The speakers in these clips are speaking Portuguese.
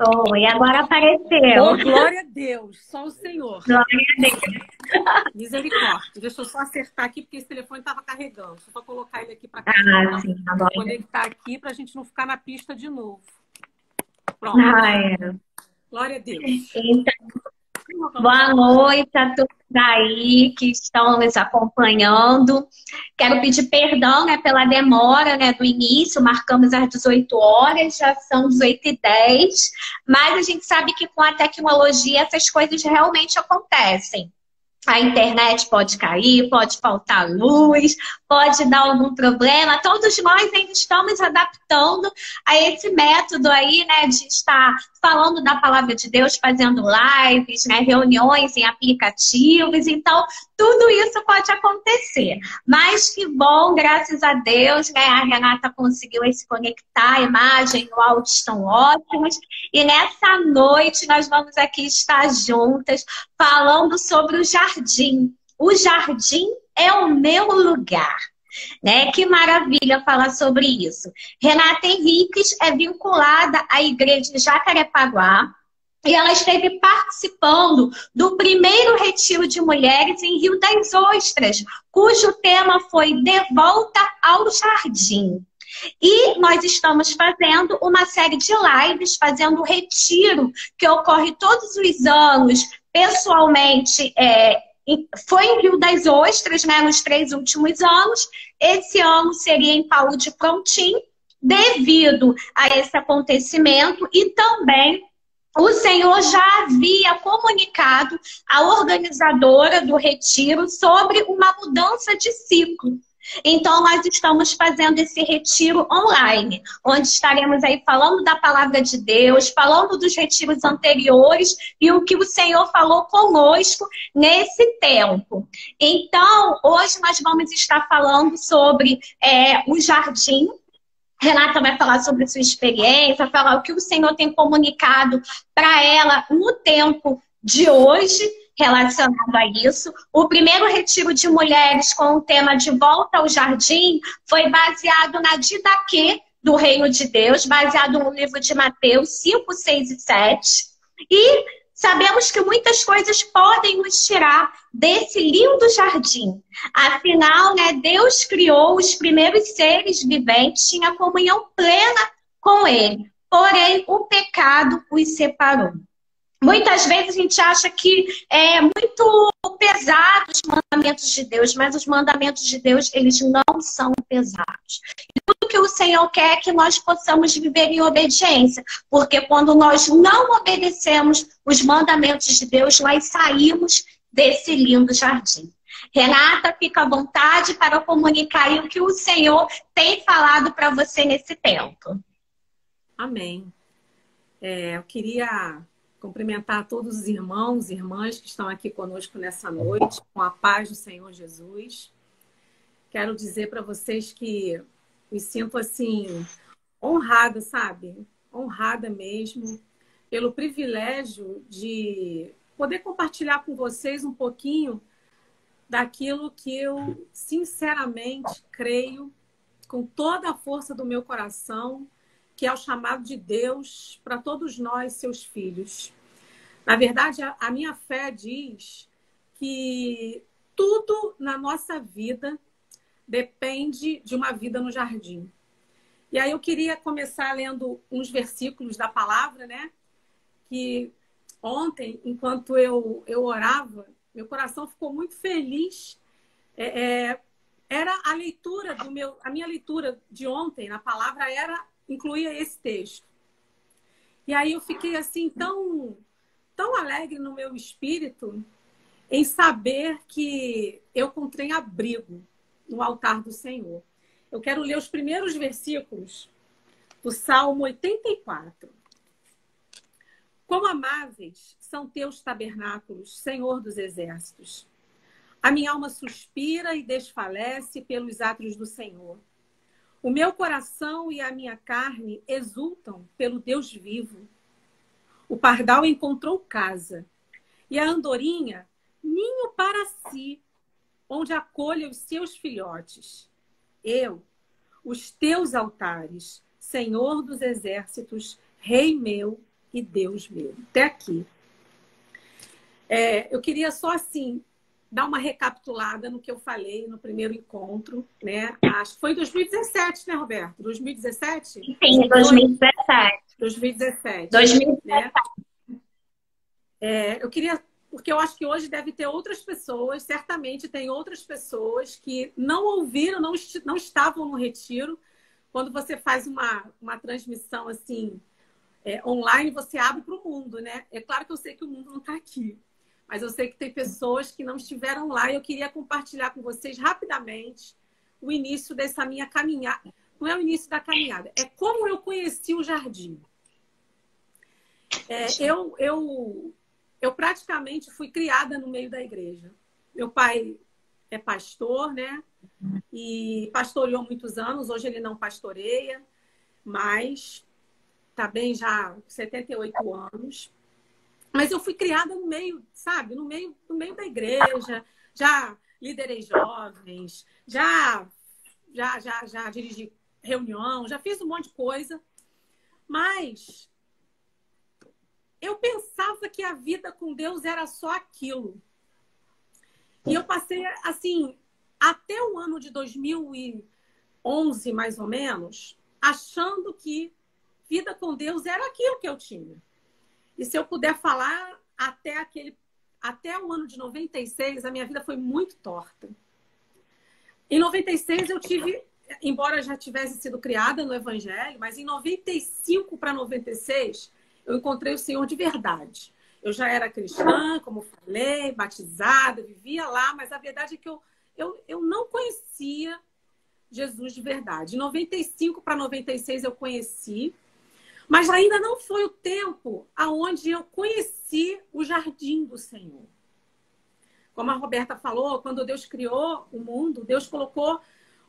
Oi, agora apareceu. Oh, glória a Deus, só o Senhor. Glória a Deus. Misericórdia. Deixa eu só acertar aqui, porque esse telefone estava carregando. Deixa eu só colocar ele aqui para Ah, sim, agora. conectar aqui para a gente não ficar na pista de novo. Pronto. É. Glória a Deus. Então, boa noite a todos aí que estão nos acompanhando. Quero pedir perdão, né, pela demora, né, do início. Marcamos às 18 horas, já são 18h10. Mas a gente sabe que com a tecnologia essas coisas realmente acontecem. A internet pode cair, pode faltar luz, pode dar algum problema. Todos nós ainda estamos adaptando a esse método aí, né, de estar falando da palavra de Deus, fazendo lives, né, reuniões em aplicativos. Então, tudo isso pode acontecer. Mas que bom, graças a Deus, né, a Renata conseguiu se conectar, a imagem e o áudio estão ótimos. E nessa noite nós vamos aqui estar juntas falando sobre o jardim. O jardim é o meu lugar. Né? Que maravilha falar sobre isso. Renata Henriques é vinculada à Igreja de Jacarepaguá e ela esteve participando do primeiro retiro de mulheres em Rio das Ostras, cujo tema foi De Volta ao Jardim. E nós estamos fazendo uma série de lives, fazendo retiro que ocorre todos os anos, pessoalmente, foi em Rio das Ostras, né, nos 3 últimos anos. Esse ano seria em Paulo de Prontim, devido a esse acontecimento, e também o Senhor já havia comunicado à organizadora do retiro sobre uma mudança de ciclo. Então, nós estamos fazendo esse retiro online, onde estaremos aí falando da palavra de Deus, falando dos retiros anteriores e o que o Senhor falou conosco nesse tempo. Então, hoje nós vamos estar falando sobre o jardim. Renata vai falar sobre sua experiência, falar o que o Senhor tem comunicado para ela no tempo de hoje, relacionado a isso. O primeiro retiro de mulheres com o tema De Volta ao Jardim foi baseado na Didaquê do Reino de Deus, baseado no livro de Mateus 5, 6 e 7. E sabemos que muitas coisas podem nos tirar desse lindo jardim. Afinal, né, Deus criou os primeiros seres viventes, tinha comunhão plena com Ele. Porém, o pecado os separou. Muitas vezes a gente acha que é muito pesado os mandamentos de Deus, mas os mandamentos de Deus, eles não são pesados. E tudo que o Senhor quer é que nós possamos viver em obediência, porque quando nós não obedecemos os mandamentos de Deus, nós saímos desse lindo jardim. Renata, fica à vontade para comunicar aí o que o Senhor tem falado para você nesse tempo. Amém. Eu queria cumprimentar todos os irmãos e irmãs que estão aqui conosco nessa noite, com a paz do Senhor Jesus. Quero dizer para vocês que me sinto assim, honrada, sabe? Honrada mesmo, pelo privilégio de poder compartilhar com vocês um pouquinho daquilo que eu sinceramente creio, com toda a força do meu coração, que é o chamado de Deus para todos nós, seus filhos. Na verdade, a minha fé diz que tudo na nossa vida depende de uma vida no jardim. E aí eu queria começar lendo uns versículos da palavra, né? Que ontem, enquanto eu orava, meu coração ficou muito feliz. Era a leitura a minha leitura de ontem na palavra incluía esse texto. E aí eu fiquei assim tão alegre no meu espírito em saber que eu encontrei abrigo no altar do Senhor. Eu quero ler os primeiros versículos do Salmo 84. Quão amáveis são teus tabernáculos, Senhor dos exércitos. A minha alma suspira e desfalece pelos átrios do Senhor. O meu coração e a minha carne exultam pelo Deus vivo. O pardal encontrou casa, e a andorinha ninho para si, onde acolha os seus filhotes. Eu, os teus altares, Senhor dos exércitos, Rei meu, e Deus mesmo. Até aqui. Eu queria só, assim, dar uma recapitulada no que eu falei no primeiro encontro, né? Acho que foi em 2017, né, Roberto? 2017? Sim, 2017. 2017. 2017. Né? Eu queria... Porque eu acho que hoje deve ter outras pessoas, certamente tem outras pessoas que não ouviram, não estavam no retiro. Quando você faz uma transmissão assim, online, você abre para o mundo, né? É claro que eu sei que o mundo não está aqui, mas eu sei que tem pessoas que não estiveram lá e eu queria compartilhar com vocês rapidamente o início dessa minha caminhada. Não é o início da caminhada, é como eu conheci o jardim. Eu praticamente fui criada no meio da igreja. Meu pai é pastor, né? E pastoreou muitos anos. Hoje ele não pastoreia, mas está bem já 78 anos. Mas eu fui criada no meio, sabe? No meio da igreja. Já liderei jovens, já dirigi reunião, já fiz um monte de coisa. Mas eu pensava que a vida com Deus era só aquilo. E eu passei, assim, até o ano de 2011, mais ou menos, achando que vida com Deus era aquilo que eu tinha. E se eu puder falar, até o ano de 96, a minha vida foi muito torta. Em 96, eu tive, embora já tivesse sido criada no Evangelho, mas em 95 para 96... eu encontrei o Senhor de verdade. Eu já era cristã, como falei, batizada, vivia lá, mas a verdade é que eu não conhecia Jesus de verdade. Em 95 para 96 eu conheci, mas ainda não foi o tempo aonde eu conheci o jardim do Senhor. Como a Roberta falou, quando Deus criou o mundo, Deus colocou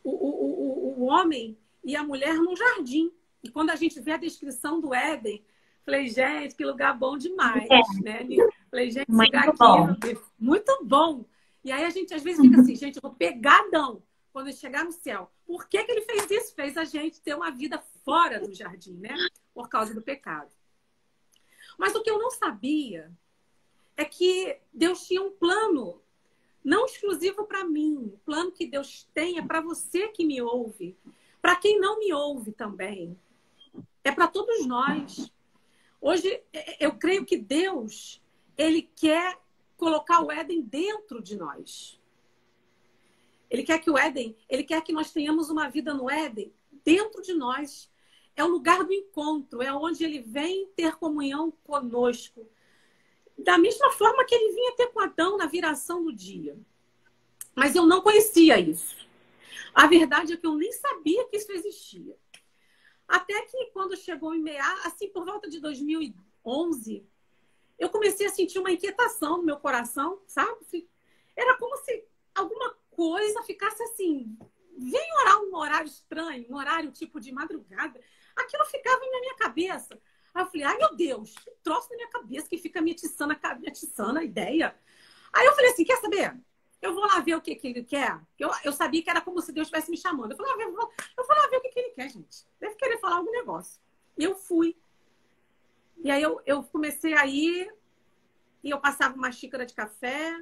o homem e a mulher num jardim. E quando a gente vê a descrição do Éden, falei, gente, que lugar bom demais, né? Falei, gente, esse lugar aqui, muito bom. E aí a gente às vezes fica assim, gente, eu vou pegar Adão quando ele chegar no céu. Por que ele fez isso? Fez a gente ter uma vida fora do jardim, né? Por causa do pecado. Mas o que eu não sabia é que Deus tinha um plano não exclusivo para mim. O plano que Deus tem é para você que me ouve. Para quem não me ouve também. É para todos nós. Hoje, eu creio que Deus, Ele quer colocar o Éden dentro de nós. Ele quer que nós tenhamos uma vida no Éden dentro de nós. É o lugar do encontro, é onde Ele vem ter comunhão conosco. Da mesma forma que Ele vinha ter com Adão na viração do dia. Mas eu não conhecia isso. A verdade é que eu nem sabia que isso existia. Até que quando chegou em assim, por volta de 2011, eu comecei a sentir uma inquietação no meu coração, sabe? Era como se alguma coisa ficasse assim, vem orar um horário estranho, um horário tipo de madrugada. Aquilo ficava na minha cabeça. Aí eu falei, ai meu Deus, que troço na minha cabeça que fica me atiçando a ideia. Aí eu falei assim, quer saber? Eu vou lá ver o que ele quer. Eu sabia que era como se Deus estivesse me chamando. Eu vou lá ver o que ele quer, gente. Deve querer falar algum negócio. E eu fui. E aí eu comecei a ir. E eu passava uma xícara de café.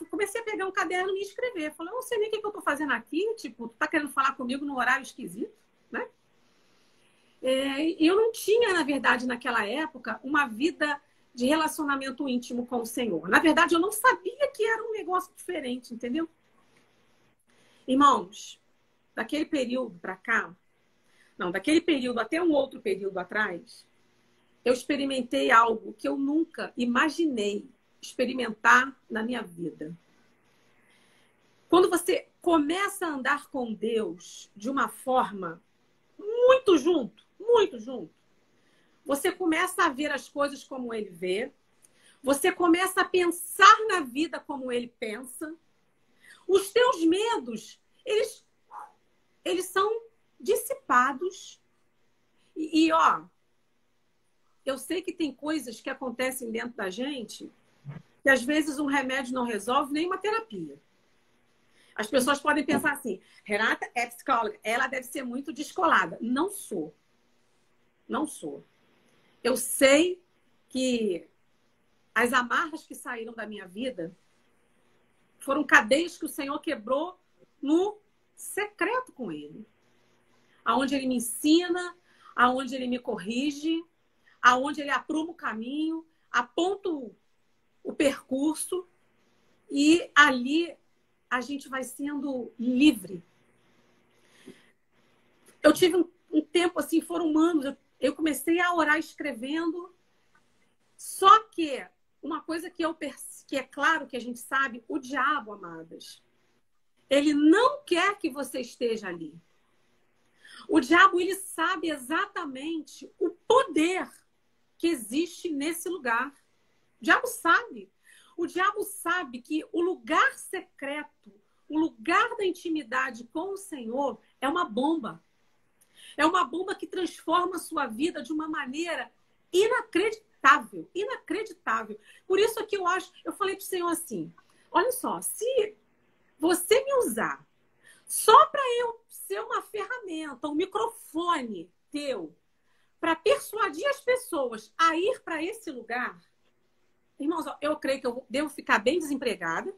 Comecei a pegar um caderno e me escrever. Falei, eu não sei nem o que eu estou fazendo aqui. Tipo, tu tá querendo falar comigo num horário esquisito, né? E eu não tinha, na verdade, naquela época, uma vida de relacionamento íntimo com o Senhor. Na verdade, eu não sabia que era um negócio diferente, entendeu? Irmãos, daquele período para cá, não, daquele período até um outro período atrás, eu experimentei algo que eu nunca imaginei experimentar na minha vida. Quando você começa a andar com Deus de uma forma muito junto, você começa a ver as coisas como Ele vê. Você começa a pensar na vida como Ele pensa. Os teus medos, eles são dissipados. Ó, eu sei que tem coisas que acontecem dentro da gente que às vezes um remédio não resolve, nem uma terapia. As pessoas podem pensar assim, Renata é psicóloga, ela deve ser muito descolada. Não sou. Eu sei que as amarras que saíram da minha vida foram cadeias que o Senhor quebrou no secreto com Ele. Aonde Ele me ensina, aonde Ele me corrige, aonde Ele apruma o caminho, aponta o percurso, e ali a gente vai sendo livre. Eu tive um tempo assim, foram anos, eu comecei a orar escrevendo, só que uma coisa que é claro que a gente sabe, o diabo, amadas, ele não quer que você esteja ali. O diabo, ele sabe exatamente o poder que existe nesse lugar. O diabo sabe. O diabo sabe que o lugar secreto, o lugar da intimidade com o Senhor é uma bomba. É uma bomba que transforma a sua vida de uma maneira inacreditável. Inacreditável. Por isso é que eu falei para o Senhor assim, olha só, se você me usar só para eu ser uma ferramenta, um microfone teu, para persuadir as pessoas a ir para esse lugar, irmãos, eu creio que eu devo ficar bem desempregada.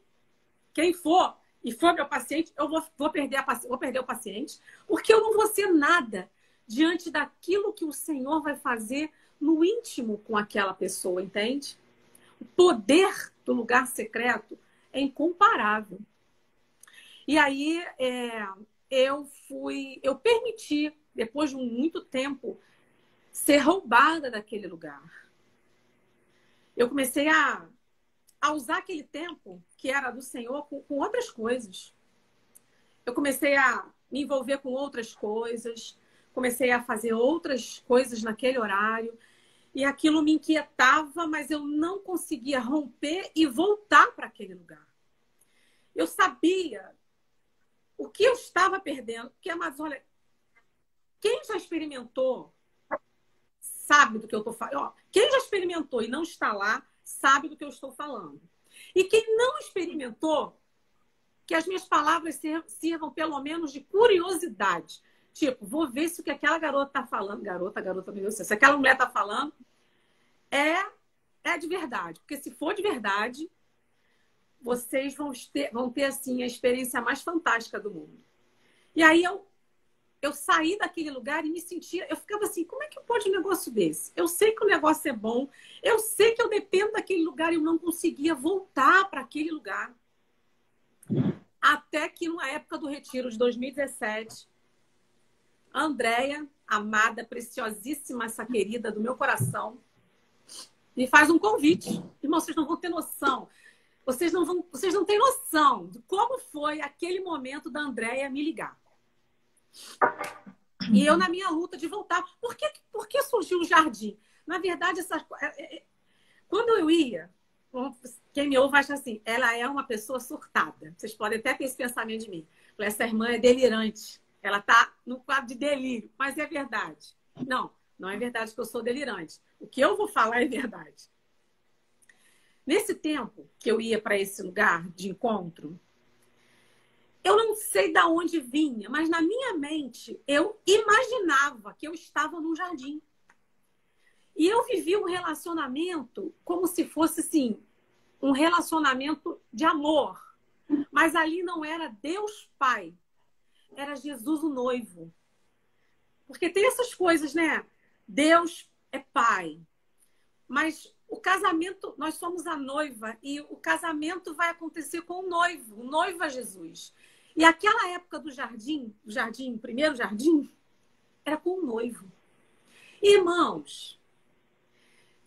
Quem for e for meu paciente, eu vou perder o paciente, porque eu não vou ser nada diante daquilo que o Senhor vai fazer no íntimo com aquela pessoa, entende? O poder do lugar secreto é incomparável. E aí eu permiti, depois de muito tempo, ser roubada daquele lugar. Eu comecei a usar aquele tempo que era do Senhor com outras coisas. Eu comecei a me envolver com outras coisas, comecei a fazer outras coisas naquele horário, e aquilo me inquietava, mas eu não conseguia romper e voltar para aquele lugar. Eu sabia o que eu estava perdendo, porque, mas olha, quem já experimentou sabe do que eu estou falando. Quem já experimentou e não está lá, sabe do que eu estou falando. E quem não experimentou, que as minhas palavras sirvam pelo menos de curiosidade. Tipo, vou ver se o que aquela garota está falando, garota, meu Deus, se aquela mulher está falando, é de verdade. Porque se for de verdade, vocês vão ter assim, a experiência mais fantástica do mundo. E aí eu saí daquele lugar e me sentia... Eu ficava assim, como é que pode um negócio desse? Eu sei que o negócio é bom, eu sei que eu dependo daquele lugar e eu não conseguia voltar para aquele lugar. Até que, na época do retiro de 2017, a Andréia, amada, preciosíssima, essa querida do meu coração, me faz um convite. Irmão, vocês não vão ter noção. Vocês não têm noção de como foi aquele momento da Andréia me ligar. E eu na minha luta de voltar. Por que surgiu o jardim? Na verdade, quando eu ia, quem me ouve acha assim, ela é uma pessoa surtada. Vocês podem até ter esse pensamento de mim. Essa irmã é delirante. Ela está no quadro de delírio. Mas é verdade. Não é verdade que eu sou delirante. O que eu vou falar é verdade. Nesse tempo que eu ia para esse lugar de encontro, eu não sei de onde vinha, mas na minha mente eu imaginava que eu estava num jardim. E eu vivi um relacionamento como se fosse, assim, um relacionamento de amor. Mas ali não era Deus Pai, era Jesus o noivo. Porque tem essas coisas, né? Deus é Pai. Mas o casamento, nós somos a noiva e o casamento vai acontecer com o noivo é Jesus. E aquela época do jardim, o primeiro jardim, era com o noivo. Irmãos,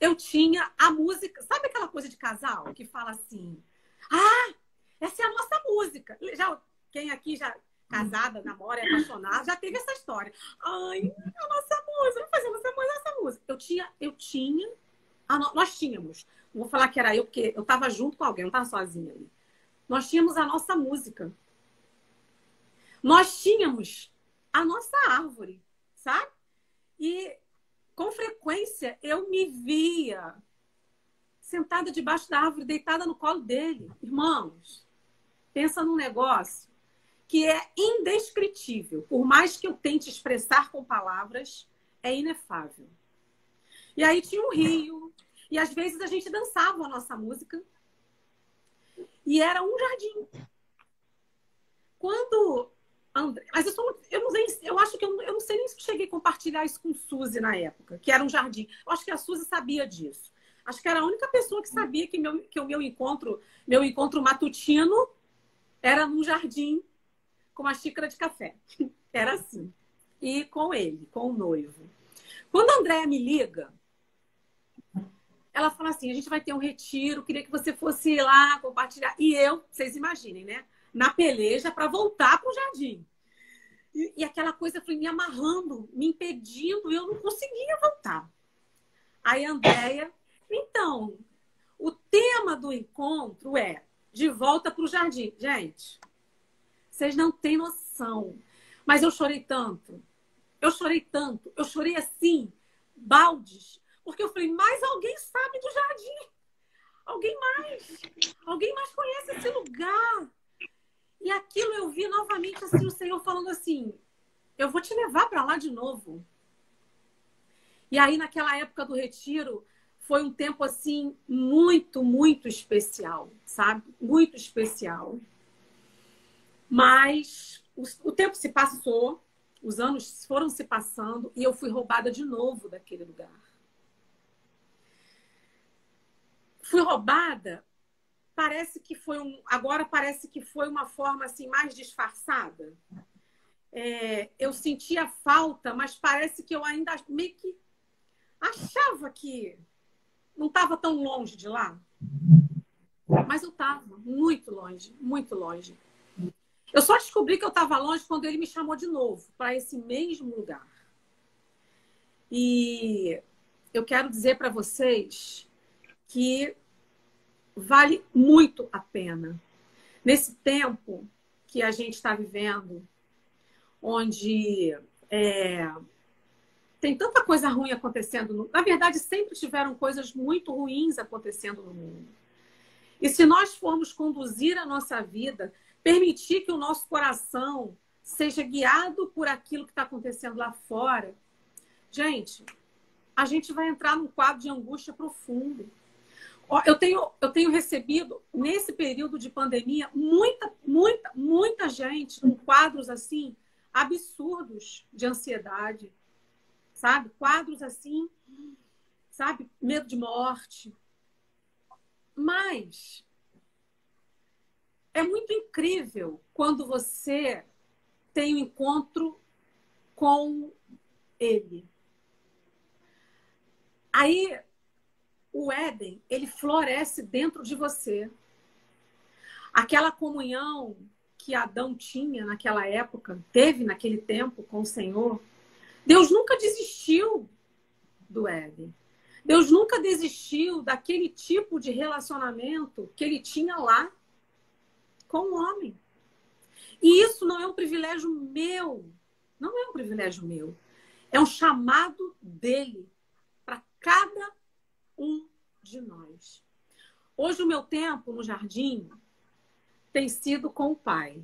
eu tinha a música, sabe aquela coisa de casal que fala assim, essa é a nossa música. Quem aqui já casada, namora, é apaixonada, já teve essa história. Ai, a nossa música, vamos fazer nossa música. Nós tínhamos, não vou falar que era eu, porque eu estava junto com alguém, não estava sozinha ali. Nós tínhamos a nossa música. Nós tínhamos a nossa árvore, sabe? E com frequência eu me via sentada debaixo da árvore, deitada no colo dele. Irmãos, pensa num negócio que é indescritível. Por mais que eu tente expressar com palavras, é inefável. E aí tinha um rio. E às vezes a gente dançava a nossa música. E era um jardim. Quando André... Mas eu não sei, eu acho que eu não sei nem se eu cheguei a compartilhar isso com Suzy na época, que era um jardim. Eu acho que a Suzy sabia disso. Acho que era a única pessoa que sabia que o meu encontro matutino era num jardim com uma xícara de café. Era assim. E com ele, com o noivo. Quando a Andréia me liga, ela fala assim, a gente vai ter um retiro, queria que você fosse lá compartilhar. E eu, vocês imaginem, né? Na peleja para voltar para o jardim. E aquela coisa foi me amarrando, me impedindo, e eu não conseguia voltar. Aí a Andréia, então, o tema do encontro é de volta para o jardim. Gente, vocês não têm noção. Mas eu chorei tanto. Eu chorei assim, baldes. Porque eu falei, mas alguém sabe do jardim. Alguém mais conhece esse lugar. E aquilo eu vi novamente assim, o Senhor falando assim, eu vou te levar para lá de novo. E aí, naquela época do retiro, foi um tempo assim, muito, muito especial, sabe? Muito especial. Mas o tempo se passou, os anos foram se passando e eu fui roubada de novo daquele lugar. Fui roubada, agora parece que foi uma forma assim mais disfarçada. Eu sentia falta, mas parece que eu ainda meio que achava que não estava tão longe de lá. Mas eu estava muito longe, muito longe. Eu só descobri que eu estava longe quando ele me chamou de novo para esse mesmo lugar. E eu quero dizer para vocês que vale muito a pena. Nesse tempo que a gente está vivendo, onde tem tanta coisa ruim acontecendo. Na verdade, sempre tiveram coisas muito ruins acontecendo no mundo. E se nós formos conduzir a nossa vida, permitir que o nosso coração seja guiado por aquilo que está acontecendo lá fora, gente, a gente vai entrar num quadro de angústia profundo. Eu tenho recebido, nesse período de pandemia, muita gente com quadros assim absurdos de ansiedade, sabe? Quadros assim, sabe? Medo de morte. Mas é muito incrível quando você tem um encontro com ele. Aí o Éden, ele floresce dentro de você. Aquela comunhão que Adão tinha naquela época, teve naquele tempo com o Senhor, Deus nunca desistiu do Éden. Deus nunca desistiu daquele tipo de relacionamento que ele tinha lá com o homem. E isso não é um privilégio meu. Não é um privilégio meu. É um chamado dele para cada um de nós. Hoje o meu tempo no jardim tem sido com o Pai.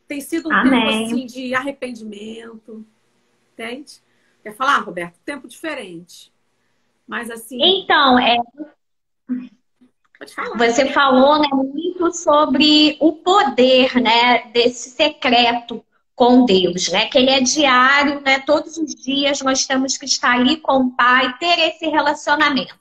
Tem sido um tempo assim de arrependimento. Entende? Quer falar, Roberto? Tempo diferente. Mas assim. Então, Pode falar. você falou, né, muito sobre o poder, né, desse secreto com Deus, né? Que ele é diário, né? Todos os dias nós temos que estar ali com o Pai, ter esse relacionamento.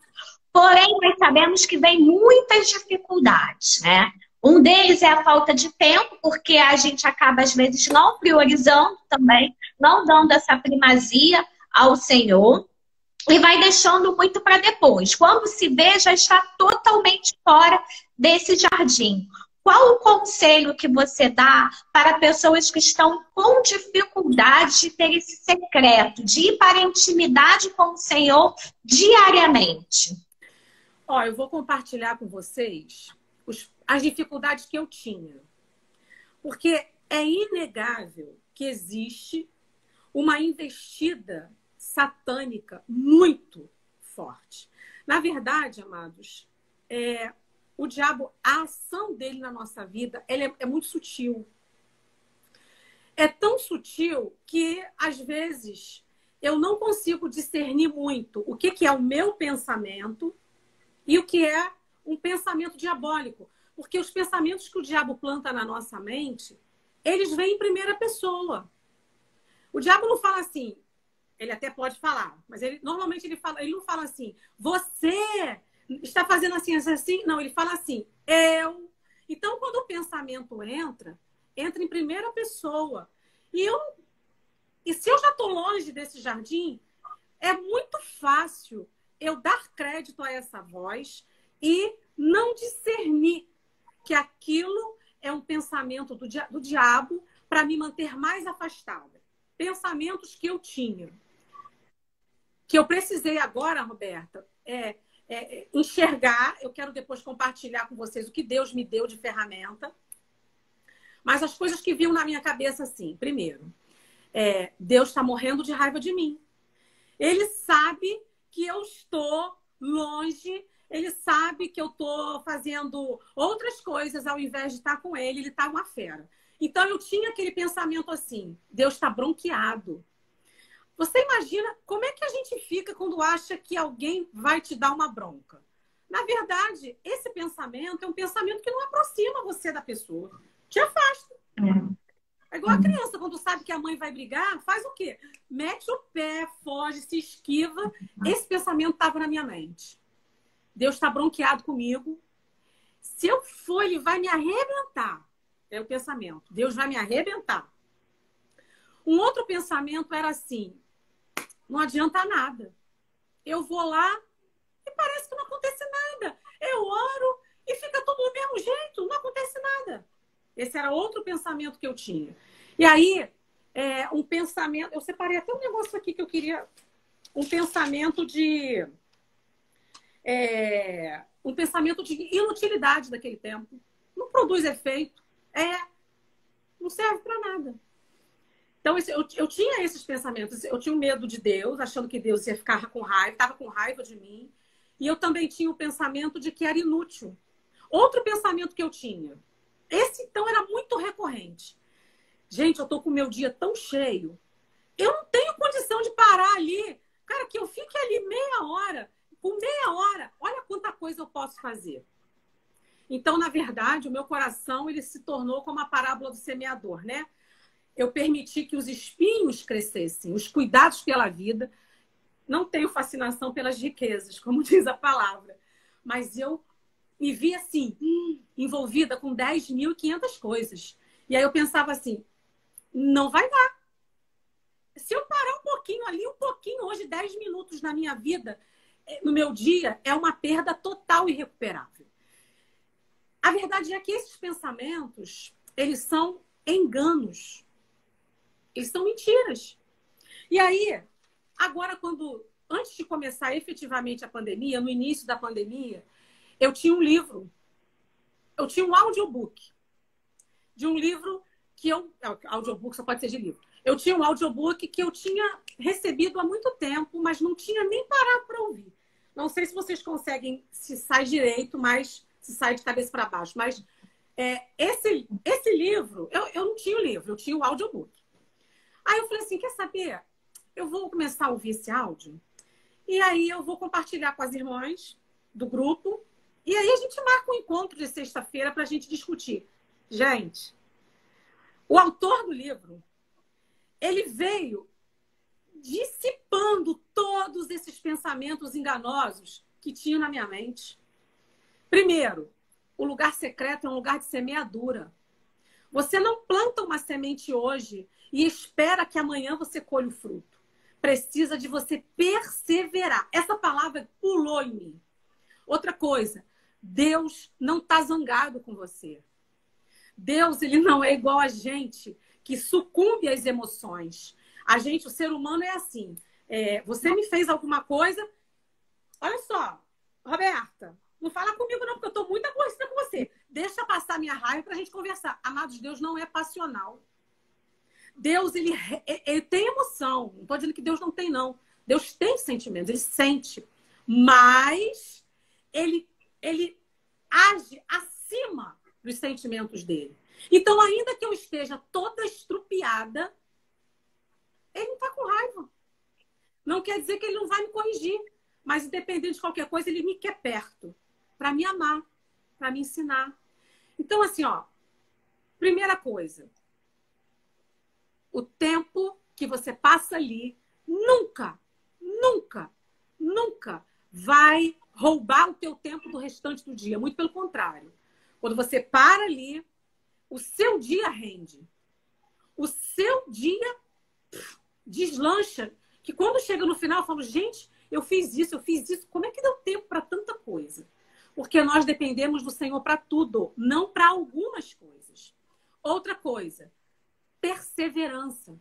Porém, nós sabemos que vem muitas dificuldades, né? Um deles é a falta de tempo, porque a gente acaba, às vezes, não priorizando também, não dando essa primazia ao Senhor. E vai deixando muito para depois. Quando se vê, já está totalmente fora desse jardim. Qual o conselho que você dá para pessoas que estão com dificuldade de ter esse secreto, de ir para a intimidade com o Senhor diariamente? Eu vou compartilhar com vocês as dificuldades que eu tinha. Porque é inegável que existe uma investida satânica muito forte. Na verdade, amados, o diabo, a ação dele na nossa vida, ele é muito sutil. É tão sutil que, às vezes, eu não consigo discernir muito o que é o meu pensamento e o que é um pensamento diabólico. Porque os pensamentos que o diabo planta na nossa mente, eles vêm em primeira pessoa. O diabo não fala assim, ele até pode falar, mas normalmente ele não fala assim, você está fazendo assim, assim. Não, ele fala assim, eu. Então, quando o pensamento entra em primeira pessoa. E se eu já estou longe desse jardim, é muito fácil eu dar crédito a essa voz e não discernir que aquilo é um pensamento do diabo para me manter mais afastada. Pensamentos que eu tinha. Que eu precisei agora, Roberta, enxergar. Eu quero depois compartilhar com vocês o que Deus me deu de ferramenta. Mas as coisas que vinham na minha cabeça, assim. Primeiro, Deus está morrendo de raiva de mim. Ele sabe que eu estou longe. Ele sabe que eu estou fazendo outras coisas ao invés de estar com ele. Ele está uma fera. Então, eu tinha aquele pensamento assim. Deus está bronqueado. Você imagina como é que a gente fica quando acha que alguém vai te dar uma bronca? Na verdade, esse pensamento é um pensamento que não aproxima você da pessoa. Te afasta. É igual a criança, quando sabe que a mãe vai brigar, faz o quê? Mete o pé, foge, se esquiva. Esse pensamento estava na minha mente. Deus está bronqueado comigo. Se eu for, ele vai me arrebentar. É o pensamento. Deus vai me arrebentar. Um outro pensamento era assim, não adianta nada. Eu vou lá e parece que não acontece nada. Eu oro e fica tudo do mesmo jeito, não acontece nada. Esse era outro pensamento que eu tinha. E aí, um pensamento... Eu separei até um negócio aqui que eu queria... Um pensamento de inutilidade daquele tempo. Não produz efeito. Não serve para nada. Então, eu tinha esses pensamentos. Eu tinha um medo de Deus, achando que Deus ia ficar com raiva, estava com raiva de mim. E eu também tinha o pensamento de que era inútil. Outro pensamento que eu tinha. Esse, então, era muito recorrente. Gente, eu estou com o meu dia tão cheio. Eu não tenho condição de parar ali. Cara, que eu fique ali meia hora. Com meia hora, olha quanta coisa eu posso fazer. Então, na verdade, o meu coração ele se tornou como a parábola do semeador, né? Eu permiti que os espinhos crescessem, os cuidados pela vida. Não tenho fascinação pelas riquezas, como diz a palavra. Mas eu me vi assim, envolvida com 10.500 coisas. E aí eu pensava assim, não vai dar. Se eu parar um pouquinho ali, um pouquinho hoje, 10 minutos na minha vida, no meu dia, é uma perda total e irrecuperável. A verdade é que esses pensamentos, eles são enganos. Eles são mentiras. E aí, agora, antes de começar efetivamente a pandemia, no início da pandemia, eu tinha um livro. Eu tinha um audiobook. De um livro que audiobook só pode ser de livro. Eu tinha um audiobook que eu tinha recebido há muito tempo, mas não tinha nem parado para ouvir. Não sei se vocês conseguem, se sai direito, mas se sai de cabeça para baixo. Mas esse livro, eu não tinha o livro, eu tinha o audiobook. Aí eu falei assim, quer saber? Eu vou começar a ouvir esse áudio e aí eu vou compartilhar com as irmãs do grupo e aí a gente marca um encontro de sexta-feira para a gente discutir. Gente, o autor do livro, ele veio dissipando todos esses pensamentos enganosos que tinha na minha mente. Primeiro, o lugar secreto é um lugar de semeadura. Você não planta uma semente hoje e espera que amanhã você colhe o fruto. Precisa de você perseverar. Essa palavra pulou em mim. Outra coisa, Deus não está zangado com você. Deus, ele não é igual a gente que sucumbe às emoções. A gente, o ser humano é assim. Você me fez alguma coisa... Olha só, Roberta, não fala comigo não, porque eu estou muito aborrecida com você. Deixa passar minha raiva para a gente conversar. Amados, Deus não é passional. Deus, ele tem emoção. Não estou dizendo que Deus não tem, não. Deus tem sentimentos, ele sente. Mas ele age acima dos sentimentos dele. Então, ainda que eu esteja toda estrupiada, ele não está com raiva. Não quer dizer que ele não vai me corrigir, mas independente de qualquer coisa, ele me quer perto para me amar, para me ensinar. Então, assim, ó, primeira coisa, o tempo que você passa ali nunca, nunca, nunca vai roubar o teu tempo do restante do dia. Muito pelo contrário. Quando você para ali, o seu dia rende. O seu dia deslancha. Que quando chega no final, eu falo, gente, eu fiz isso. Como é que deu tempo para tanta coisa? Porque nós dependemos do Senhor para tudo, não para algumas coisas. Outra coisa, perseverança.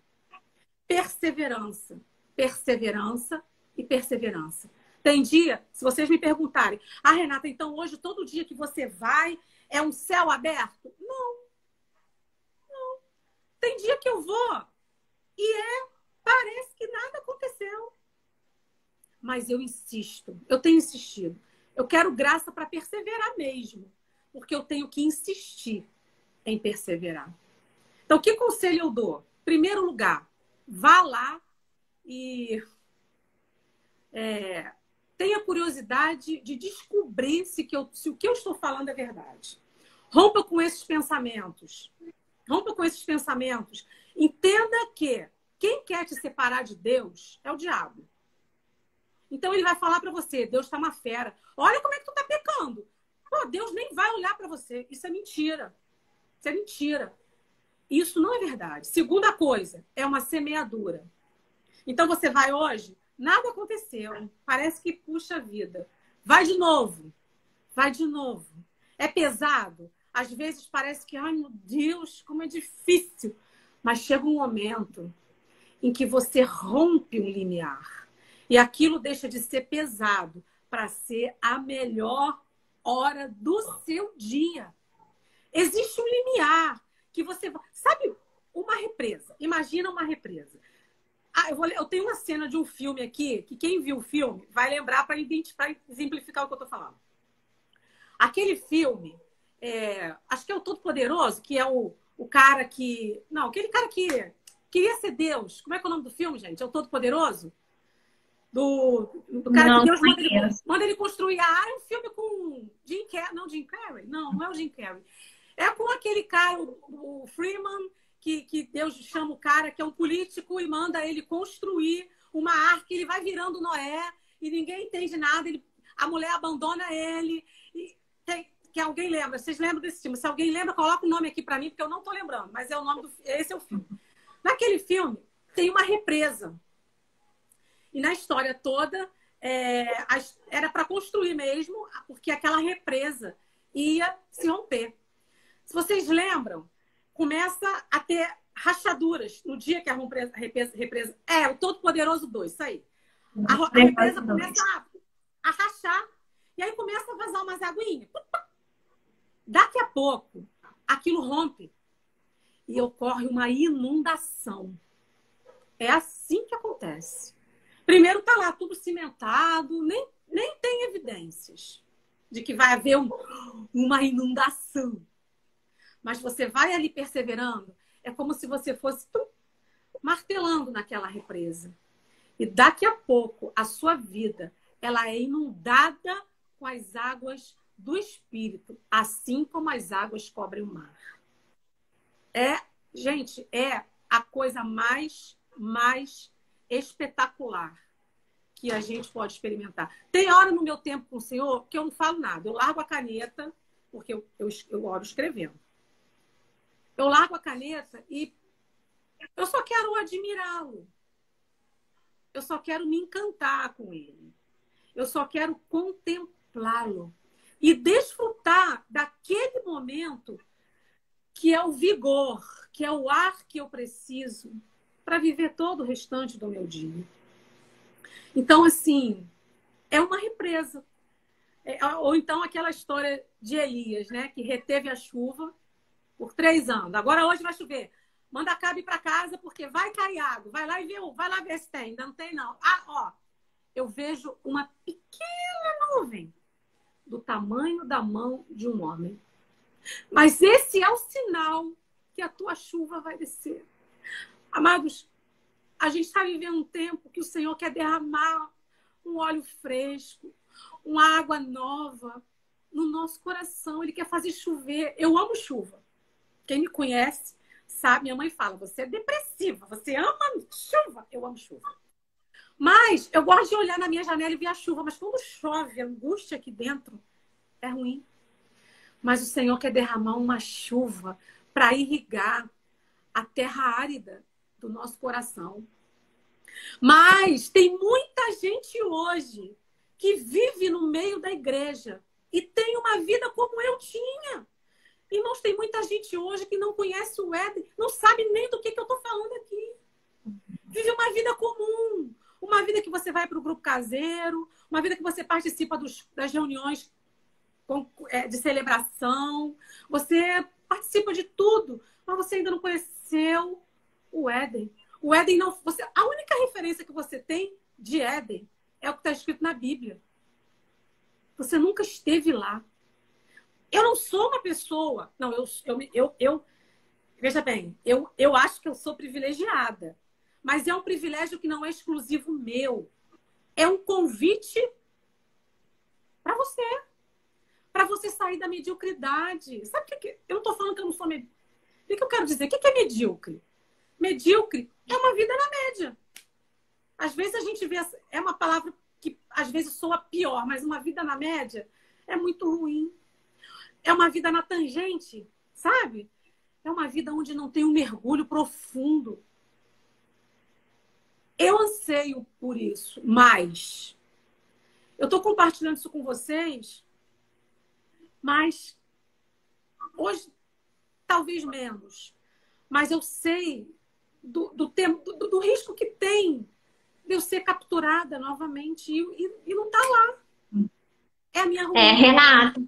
Perseverança. Perseverança e perseverança. Tem dia, se vocês me perguntarem, Renata, então hoje todo dia que você vai é um céu aberto? Não. Não. Tem dia que eu vou e parece que nada aconteceu. Mas eu insisto, eu tenho insistido. Eu quero graça para perseverar mesmo, porque eu tenho que insistir em perseverar. Então, que conselho eu dou? Primeiro lugar, vá lá e tenha curiosidade de descobrir se o que eu estou falando é verdade. Rompa com esses pensamentos. Rompa com esses pensamentos. Entenda que quem quer te separar de Deus é o diabo. Então ele vai falar para você, Deus está uma fera. Olha como é que tu está pecando. Pô, Deus nem vai olhar para você. Isso é mentira. Isso é mentira. Isso não é verdade. Segunda coisa, é uma semeadura. Então você vai hoje, nada aconteceu. Parece que puxa a vida. Vai de novo. Vai de novo. É pesado. Às vezes parece que, ai meu Deus, como é difícil. Mas chega um momento em que você rompe um limiar. E aquilo deixa de ser pesado para ser a melhor hora do seu dia. Existe um limiar que você... Sabe, uma represa. Imagina uma represa. Eu tenho uma cena de um filme aqui, que quem viu o filme vai lembrar para exemplificar o que eu estou falando. Aquele filme, acho que é o Todo-Poderoso, que é o cara que... Não, aquele cara que queria ser Deus. Como é que é o nome do filme, gente? É o Todo-Poderoso? Do cara Não, que Deus manda ele construir. É um filme com Jim Carrey. Não, Jim Carrey? Não é o Jim Carrey. É com aquele cara, o Freeman, que Deus chama o cara, que é um político, e manda ele construir uma arca. Ele vai virando Noé e ninguém entende nada. A mulher abandona ele. Que alguém lembra. Vocês lembram desse filme? Se alguém lembra, coloca o nome aqui para mim, porque eu não estou lembrando. Mas é o nome esse é o filme. Naquele filme, tem uma represa. E na história toda, era para construir mesmo, porque aquela represa ia se romper. Se vocês lembram, começa a ter rachaduras no dia que a represa... o Todo-Poderoso 2, isso aí. A represa começa a rachar. E aí começa a vazar umas aguinhas. Daqui a pouco, aquilo rompe. E ocorre uma inundação. É assim que acontece. Primeiro tá lá tudo cimentado, nem tem evidências de que vai haver uma inundação. Mas você vai ali perseverando, é como se você fosse martelando naquela represa. E daqui a pouco, a sua vida, ela é inundada com as águas do Espírito, assim como as águas cobrem o mar. Gente, é a coisa mais espetacular que a gente pode experimentar. Tem hora no meu tempo com o Senhor que eu não falo nada. Eu largo a caneta, porque eu oro escrevendo. Eu largo a caneta e eu só quero admirá-lo. Eu só quero me encantar com ele. Eu só quero contemplá-lo. E desfrutar daquele momento que é o vigor, que é o ar que eu preciso para viver todo o restante do meu dia. Então, assim, é uma represa. Ou então aquela história de Elias, né? Que reteve a chuva por 3 anos. Agora hoje vai chover. Manda a Cabe para casa porque vai cair água. Vai lá ver se tem. Ainda não tem, não. Eu vejo uma pequena nuvem do tamanho da mão de um homem. Mas esse é o sinal que a tua chuva vai descer. Amados, A gente está vivendo um tempo que o Senhor quer derramar um óleo fresco, uma água nova no nosso coração. Ele quer fazer chover. Eu amo chuva. Quem me conhece sabe, minha mãe fala, você é depressiva, você ama chuva. Eu amo chuva. Mas eu gosto de olhar na minha janela e ver a chuva. Mas quando chove, a angústia aqui dentro é ruim. Mas o Senhor quer derramar uma chuva para irrigar a terra árida do nosso coração. Mas tem muita gente hoje que vive no meio da igreja e tem uma vida como eu tinha. Irmãos, tem muita gente hoje que não conhece o Éden, não sabe nem do que eu estou falando aqui. Vive uma vida comum, uma vida que você vai para o grupo caseiro, uma vida que você participa das reuniões de celebração, você participa de tudo, mas você ainda não conheceu o Éden. O Éden não. A única referência que você tem de Éden é o que está escrito na Bíblia. Você nunca esteve lá. Eu não sou uma pessoa. Não, veja bem, eu acho que eu sou privilegiada. Mas é um privilégio que não é exclusivo meu. É um convite para você. Para você sair da mediocridade. Sabe o que eu não estou falando que eu não sou medíocre. O que eu quero dizer? O que é medíocre? Medíocre é uma vida na média. Às vezes a gente vê... É uma palavra que às vezes soa pior, mas uma vida na média é muito ruim. É uma vida na tangente, sabe? É uma vida onde não tem um mergulho profundo. Eu anseio por isso, mas eu estou compartilhando isso com vocês, mas hoje talvez menos. Mas eu sei do risco que tem de eu ser capturada novamente e não tá lá. É a minha ruína. Renata,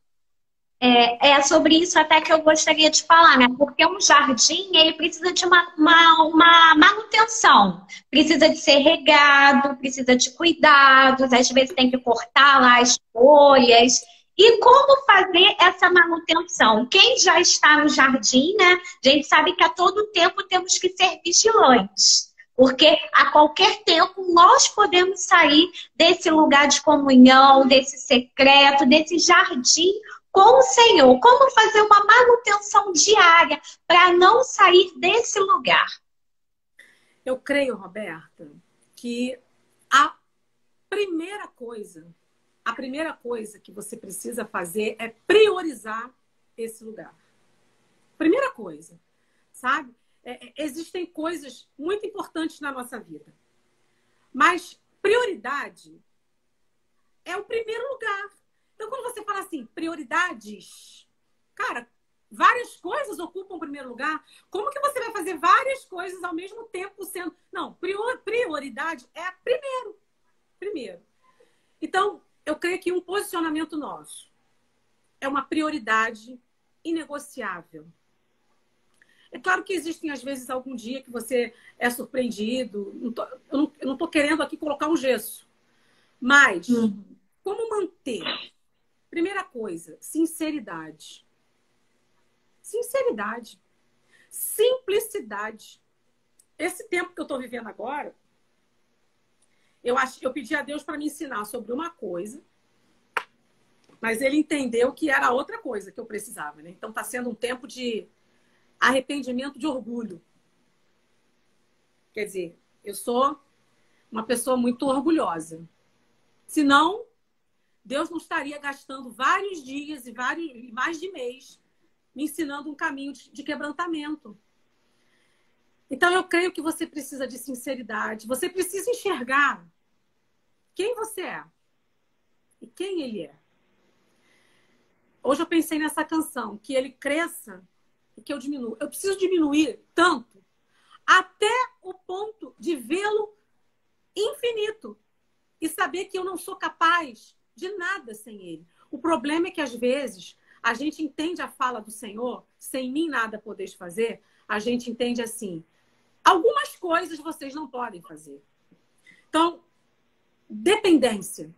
é sobre isso até que eu gostaria de falar, né? Porque um jardim, ele precisa de uma manutenção. Precisa de ser regado, precisa de cuidados, às vezes tem que cortar lá as folhas. E como fazer essa manutenção? Quem já está no jardim, né? A gente sabe que a todo tempo temos que ser vigilantes. Porque a qualquer tempo nós podemos sair desse lugar de comunhão, desse secreto, desse jardim com o Senhor. Como fazer uma manutenção diária para não sair desse lugar? Eu creio, Roberta, que a primeira coisa que você precisa fazer é priorizar esse lugar. Primeira coisa, sabe? Existem coisas muito importantes na nossa vida. Mas prioridade é o primeiro lugar. Então, quando você fala assim, prioridades, cara, várias coisas ocupam o primeiro lugar. Como que você vai fazer várias coisas ao mesmo tempo sendo... Não, prioridade é primeiro. Então, eu creio que um posicionamento nosso é uma prioridade inegociável. É claro que existem, às vezes, algum dia que você é surpreendido. Eu não estou querendo aqui colocar um gesso. Mas, como manter? Primeira coisa, sinceridade. Sinceridade. Simplicidade. Esse tempo que eu estou vivendo agora, eu pedi a Deus para me ensinar sobre uma coisa, mas ele entendeu que era outra coisa que eu precisava, né? Então está sendo um tempo de arrependimento de orgulho. Quer dizer, eu sou uma pessoa muito orgulhosa. Senão, Deus não estaria gastando vários dias e mais de mês me ensinando um caminho de quebrantamento. Então, eu creio que você precisa de sinceridade. Você precisa enxergar quem você é e quem ele é. Hoje eu pensei nessa canção, que ele cresça e que eu diminua. Eu preciso diminuir tanto até o ponto de vê-lo infinito e saber que eu não sou capaz de nada sem ele. O problema é que, às vezes, a gente entende a fala do Senhor, sem mim nada podeis fazer, a gente entende assim, algumas coisas vocês não podem fazer. Então, dependência,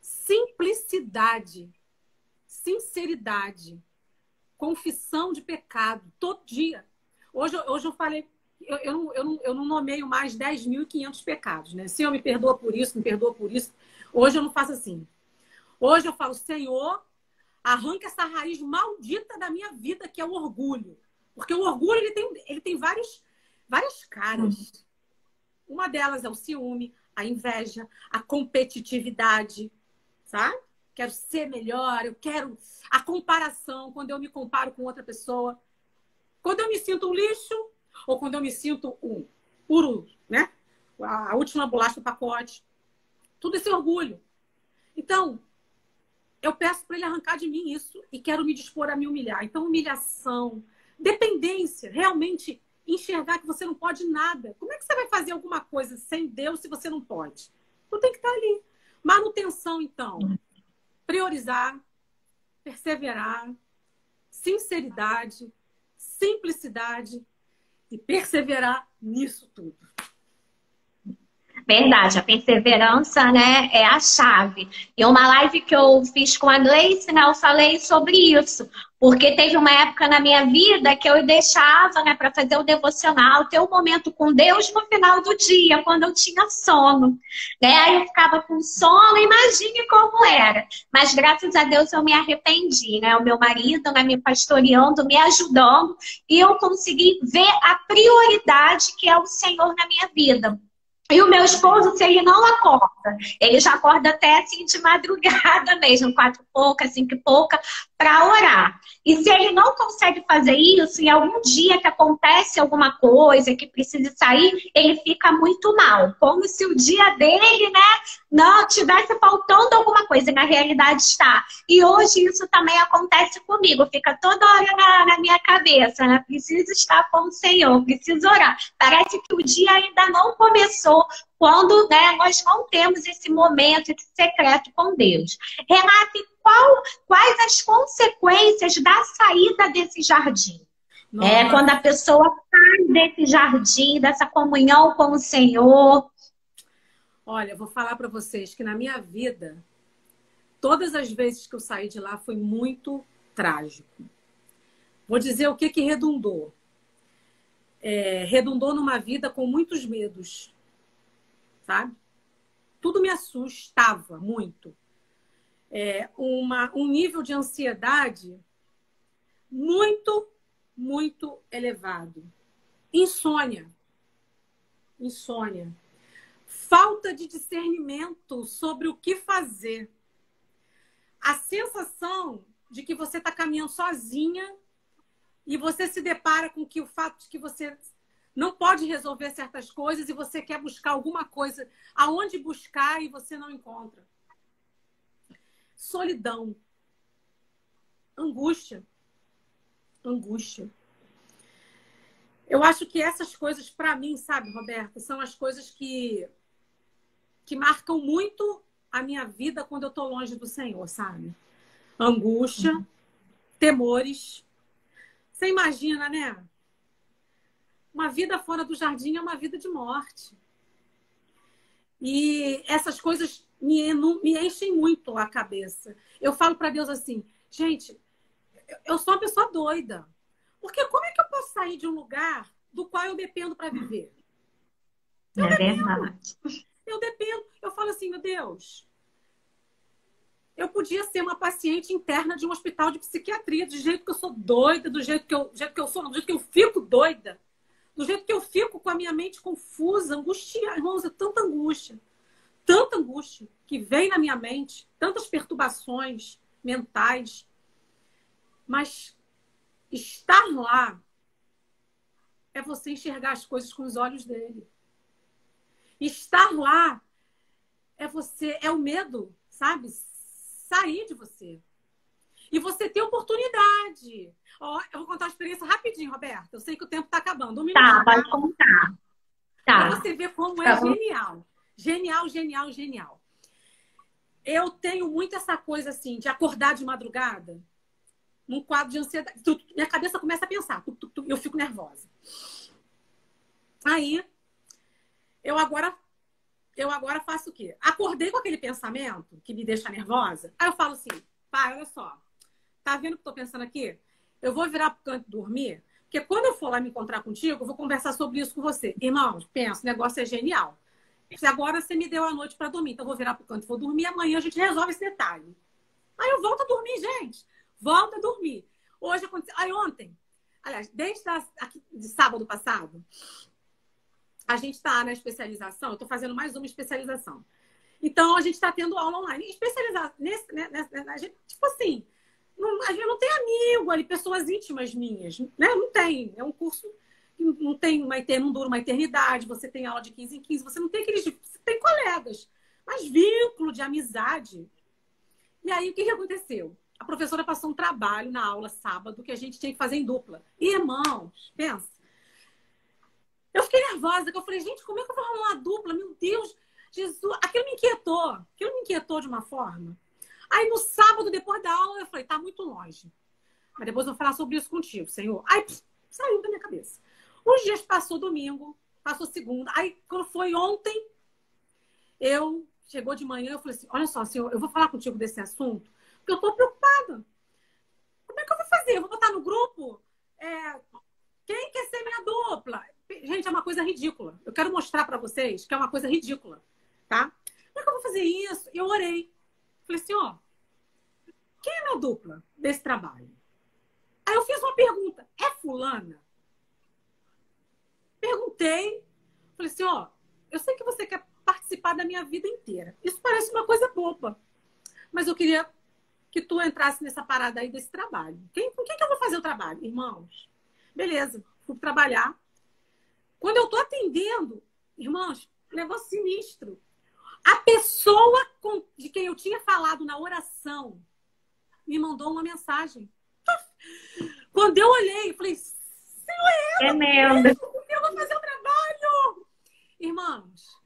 simplicidade, sinceridade, confissão de pecado, todo dia. Hoje eu falei eu não nomeio mais 10.500 pecados, né? Senhor, me perdoa por isso, me perdoa por isso. Hoje eu não faço assim. Hoje eu falo, Senhor, arranca essa raiz maldita da minha vida, que é o orgulho. Porque o orgulho, ele tem várias caras. Uma delas é o ciúme, a inveja, a competitividade, sabe? Quero ser melhor, eu quero a comparação, quando eu me comparo com outra pessoa. Quando eu me sinto um lixo, ou quando eu me sinto um puro, né? A última bolacha do pacote. Tudo esse orgulho. Então, eu peço para ele arrancar de mim isso e quero me dispor a me humilhar. Então, humilhação, dependência, realmente enxergar que você não pode nada. Como é que você vai fazer alguma coisa sem Deus se você não pode? Tu tem que estar ali. Manutenção, então. Priorizar, perseverar, sinceridade, simplicidade e perseverar nisso tudo. Verdade, a perseverança, né, é a chave. E uma live que eu fiz com a Gleice, né, eu falei sobre isso. Porque teve uma época na minha vida que eu deixava, né, para fazer o devocional, ter um momento com Deus no final do dia, quando eu tinha sono. Né? Aí eu ficava com sono, imagine como era. Mas graças a Deus eu me arrependi, né? O meu marido, né, me pastoreando, me ajudando, e eu consegui ver a prioridade que é o Senhor na minha vida. E o meu esposo, se ele não acorda, ele já acorda até assim de madrugada mesmo, 4 e pouca, 5 e pouca, para orar. E se ele não consegue fazer isso, em algum dia que acontece alguma coisa, que precisa sair, ele fica muito mal. Como se o dia dele, né, não tivesse faltando alguma coisa, na realidade está. E hoje isso também acontece comigo, fica toda hora na minha cabeça, né? Preciso estar com o Senhor, preciso orar. Parece que o dia ainda não começou, quando, né, nós não temos esse momento, esse secreto com Deus. Renata, quais as consequências da saída desse jardim? Quando a pessoa sai desse jardim, dessa comunhão com o Senhor. Olha, eu vou falar para vocês que na minha vida, todas as vezes que eu saí de lá foi muito trágico. Vou dizer o que redundou. Redundou numa vida com muitos medos, sabe? Tudo me assustava muito. Um nível de ansiedade muito, muito elevado. Insônia. Falta de discernimento sobre o que fazer. A sensação de que você está caminhando sozinha e você se depara com o fato de que você não pode resolver certas coisas e você quer buscar alguma coisa aonde buscar e você não encontra. Solidão. Angústia. Eu acho que essas coisas, para mim, sabe, Roberta, são as coisas que marcam muito a minha vida quando eu estou longe do Senhor, sabe? Angústia, temores. Você imagina, né? Uma vida fora do jardim é uma vida de morte. E essas coisas me enchem muito a cabeça. Eu falo para Deus assim, gente, eu sou uma pessoa doida. Porque como é que eu posso sair de um lugar do qual eu dependo para viver? Eu dependo. Eu falo assim, meu Deus, eu podia ser uma paciente interna de um hospital de psiquiatria, do jeito que eu sou doida, do jeito que eu fico doida, do jeito que eu fico com a minha mente confusa, angustiada. Irmãos, é tanta angústia que vem na minha mente, tantas perturbações mentais. Mas estar lá é você enxergar as coisas com os olhos dele. Estar lá é o medo, sabe? Sair de você. E você ter oportunidade. Eu vou contar uma experiência rapidinho, Roberta. Eu sei que o tempo está acabando. 1 minuto. Tá, pode contar. Tá. Pra você ver como é genial. Genial. Eu tenho muito essa coisa assim, de acordar de madrugada, num quadro de ansiedade. Minha cabeça começa a pensar. Eu fico nervosa. Aí, eu agora faço o quê? Acordei com aquele pensamento que me deixa nervosa. Aí eu falo assim, pai, olha só. Tá vendo o que eu tô pensando aqui? Eu vou virar pro canto dormir, Porque quando eu for lá me encontrar contigo, eu vou conversar sobre isso com você. Irmãos, pensa, o negócio é genial. Se agora você me deu a noite para dormir, então eu vou virar pro canto e vou dormir, amanhã a gente resolve esse detalhe. Aí eu volto a dormir, gente. Volto a dormir. Hoje aconteceu. Aí ontem, aliás, desde de sábado passado, a gente está na especialização, eu estou fazendo mais uma especialização. Então, a gente está tendo aula online. Especializar a gente, tipo assim, a gente não tem amigo ali, pessoas íntimas minhas, né? Não tem. É um curso que não dura uma eternidade, você tem aula de 15 em 15, você não tem aqueles. Você tem colegas, mas vínculo de amizade. E aí, o que aconteceu? A professora passou um trabalho na aula sábado que a gente tinha que fazer em dupla. Irmãos, pensa. Eu fiquei nervosa, que eu falei, gente, como é que eu vou arrumar uma dupla? Meu Deus, Jesus, aquilo me inquietou de uma forma. Aí no sábado, depois da aula, eu falei, tá muito longe. Mas depois eu vou falar sobre isso contigo, Senhor. Aí saiu da minha cabeça. Os dias passou domingo, passou segunda. Aí quando foi ontem, chegou de manhã, eu falei assim, olha só, Senhor, eu vou falar contigo desse assunto, porque eu tô preocupada. Como é que eu vou fazer? Eu vou botar no grupo? Quem quer ser minha dupla? Gente, é uma coisa ridícula. Eu quero mostrar pra vocês que é uma coisa ridícula, tá? Como é que eu vou fazer isso? Eu orei. Falei assim, ó, quem é minha dupla desse trabalho? Aí eu fiz uma pergunta. É fulana? Perguntei. Falei assim, ó, eu sei que você quer participar da minha vida inteira. Isso parece uma coisa boba. Mas eu queria que tu entrasse nessa parada aí desse trabalho. Com quem que eu vou fazer o trabalho? Irmãos, beleza. Fui trabalhar. Quando eu tô atendendo, irmãos, negócio sinistro. A pessoa de quem eu tinha falado na oração me mandou uma mensagem. Quando eu olhei, eu falei, Senhor, eu vou fazer o trabalho. Irmãos,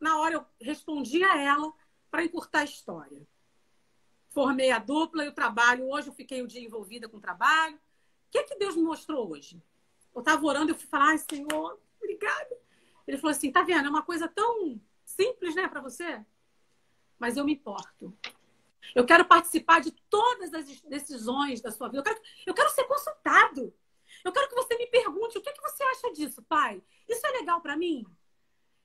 na hora eu respondi a ela para encurtar a história. Formei a dupla e o trabalho. Hoje eu fiquei o dia envolvida com o trabalho. O que Deus me mostrou hoje? Eu estava orando e eu fui falar, ai, Senhor, obrigada. Ele falou assim, tá vendo? É uma coisa tão simples, né, para você? Mas eu me importo. Eu quero participar de todas as decisões da sua vida. Eu quero ser consultado. Eu quero que você me pergunte, o que você acha disso, pai? Isso é legal para mim?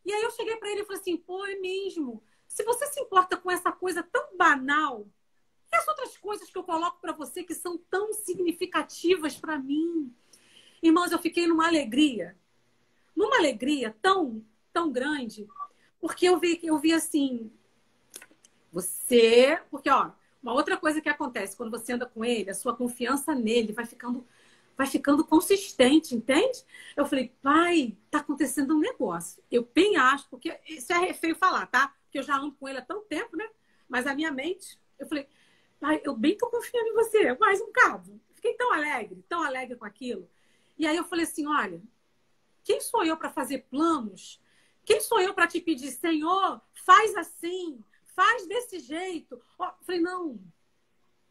E aí eu cheguei para ele e falei assim, pô, é mesmo. Se você se importa com essa coisa tão banal, e as outras coisas que eu coloco para você que são tão significativas para mim? Irmãos, eu fiquei numa alegria tão grande, porque eu vi assim, porque ó, uma outra coisa que acontece quando você anda com ele, a sua confiança nele vai ficando consistente, entende? Eu falei, pai, tá acontecendo um negócio. Eu bem acho, porque isso é feio falar, tá? Porque eu já ando com ele há tanto tempo, né? Mas a minha mente, eu falei, pai, eu bem tô confiando em você, mais um cabo. Fiquei tão alegre com aquilo. E aí eu falei assim, olha, quem sou eu para fazer planos? Quem sou eu para te pedir, Senhor, faz assim, faz desse jeito? Eu falei, não,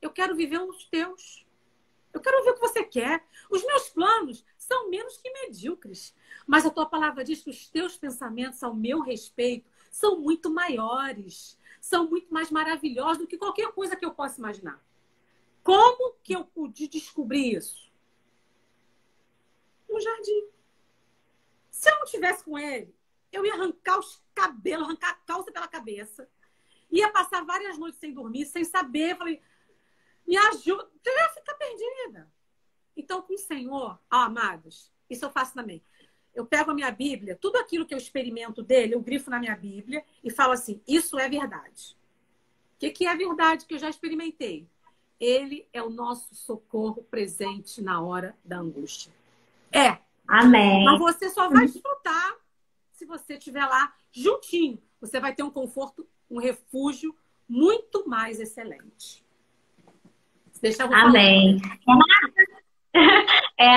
eu quero viver os teus. Eu quero ver o que você quer. Os meus planos são menos que medíocres. Mas a tua palavra diz que os teus pensamentos ao meu respeito são muito maiores, são muito mais maravilhosos do que qualquer coisa que eu possa imaginar. Como que eu pude descobrir isso? No jardim. Se eu não estivesse com ele, eu ia arrancar os cabelos, arrancar a calça pela cabeça. Ia passar várias noites sem dormir, sem saber. Falei, me ajuda. Eu ia ficar perdida. Então, com o Senhor, amados, isso eu faço também. Eu pego a minha Bíblia, tudo aquilo que eu experimento dele, eu grifo na minha Bíblia e falo assim, isso é verdade. O que é verdade que eu já experimentei? Ele é o nosso socorro presente na hora da angústia. Amém. Mas você só vai desfrutar se você estiver lá juntinho. Você vai ter um conforto, um refúgio muito mais excelente. Deixa eu falar. Amém.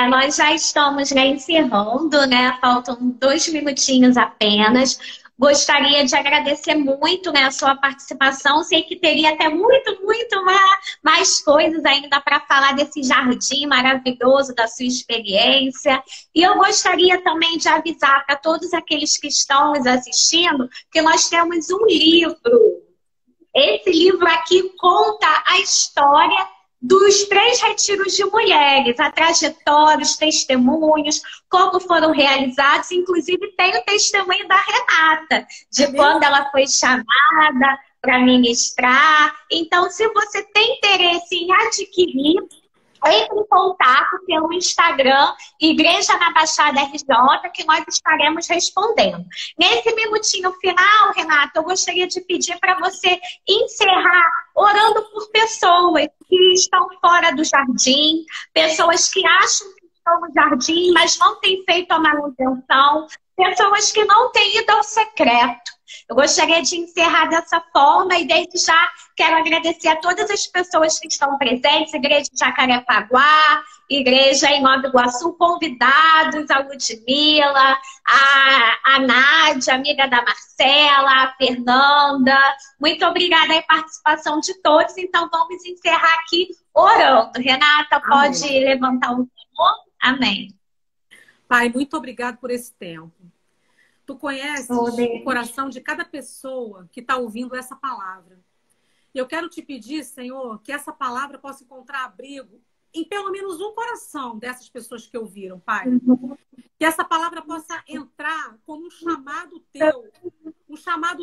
Nós já estamos, né, encerrando, né? Faltam 2 minutinhos apenas. Gostaria de agradecer muito, né, a sua participação. Sei que teria até muito mais coisas ainda para falar desse jardim maravilhoso, da sua experiência. E eu gostaria também de avisar para todos aqueles que estão nos assistindo que nós temos um livro. Esse livro aqui conta a história dos 3 retiros de mulheres, a trajetória, os testemunhos, como foram realizados. Inclusive, tem o testemunho da Renata, de quando ela foi chamada para ministrar. Então, se você tem interesse em adquirir, entre em contato pelo Instagram, Igreja na Baixada RJ, que nós estaremos respondendo. Nesse minutinho final, Renata, eu gostaria de pedir para você encerrar orando por pessoas que estão fora do jardim, pessoas que acham que estão no jardim, mas não têm feito a manutenção, pessoas que não têm ido ao secreto. Eu gostaria de encerrar dessa forma e desde já quero agradecer a todas as pessoas que estão presentes, Igreja de Jacarepaguá, Igreja em Nova Iguaçu, convidados, a Ludmila, a Nádia, amiga da Marcela, a Fernanda. Muito obrigada à participação de todos. Então vamos encerrar aqui orando. Renata, pode levantar o mão? Amém. Pai, muito obrigado por esse tempo. Tu conheces o coração de cada pessoa que está ouvindo essa palavra. E eu quero te pedir, Senhor, que essa palavra possa encontrar abrigo em pelo menos um coração dessas pessoas que ouviram, Pai. Que essa palavra possa entrar como um chamado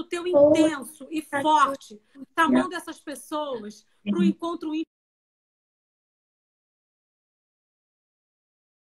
teu intenso e forte, chamando essas pessoas para o encontro